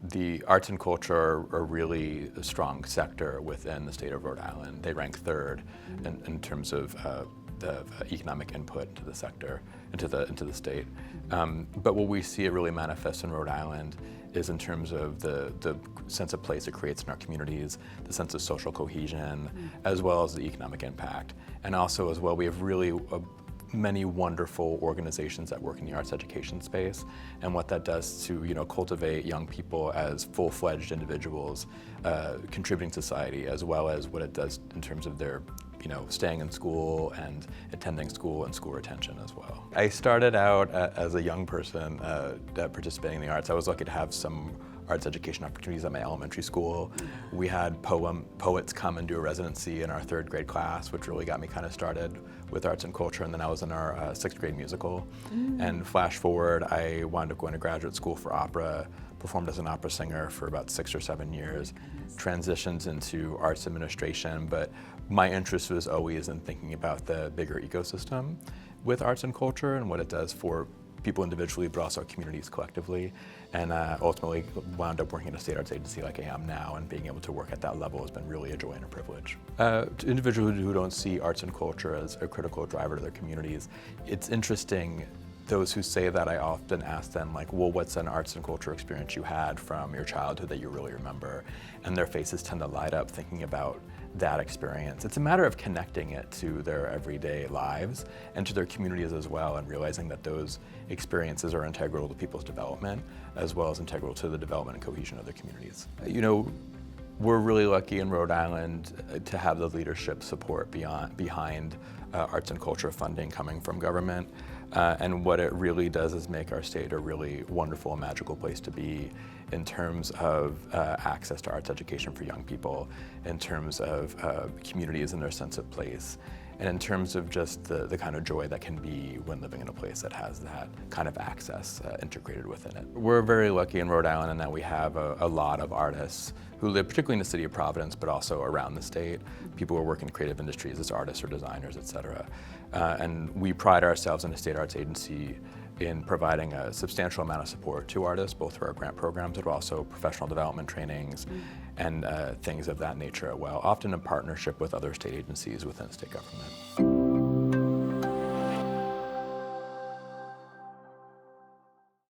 The arts and culture are really a strong sector within the state of Rhode Island. They rank third in terms of the economic input into the sector, into the state. But what we see it really manifest in Rhode Island is in terms of the sense of place it creates in our communities, the sense of social cohesion, as well as the economic impact. And also as well, we have really many wonderful organizations that work in the arts education space, and what that does to cultivate young people as full-fledged individuals contributing to society, as well as what it does in terms of their staying in school and attending school and school retention as well. I started out as a young person participating in the arts. I was lucky to have some arts education opportunities at my elementary school. We had poets come and do a residency in our 3rd grade class, which really got me kind of started with arts and culture, and then I was in our 6th grade musical. And flash forward, I wound up going to graduate school for opera, performed as an opera singer for about 6 or 7 years, transitioned into arts administration, but my interest was always in thinking about the bigger ecosystem with arts and culture and what it does for people individually, but also communities collectively, and ultimately wound up working at a state arts agency like I am now, and being able to work at that level has been really a joy and a privilege. To individuals who don't see arts and culture as a critical driver to their communities, it's interesting. Those who say that, I often ask them, like, well, what's an arts and culture experience you had from your childhood that you really remember? And their faces tend to light up thinking about that experience. It's a matter of connecting it to their everyday lives and to their communities as well, and realizing that those experiences are integral to people's development, as well as integral to the development and cohesion of their communities. We're really lucky in Rhode Island to have the leadership support behind arts and culture funding coming from government. And what it really does is make our state a really wonderful and magical place to be in terms of access to arts education for young people, in terms of communities and their sense of place, and in terms of just the kind of joy that can be when living in a place that has that kind of access integrated within it. We're very lucky in Rhode Island in that we have a lot of artists who live particularly in the city of Providence, but also around the state. People who work in creative industries as artists or designers, et cetera. And we pride ourselves in a state arts agency in providing a substantial amount of support to artists, both through our grant programs, but also professional development trainings and things of that nature as well, often in partnership with other state agencies within state government.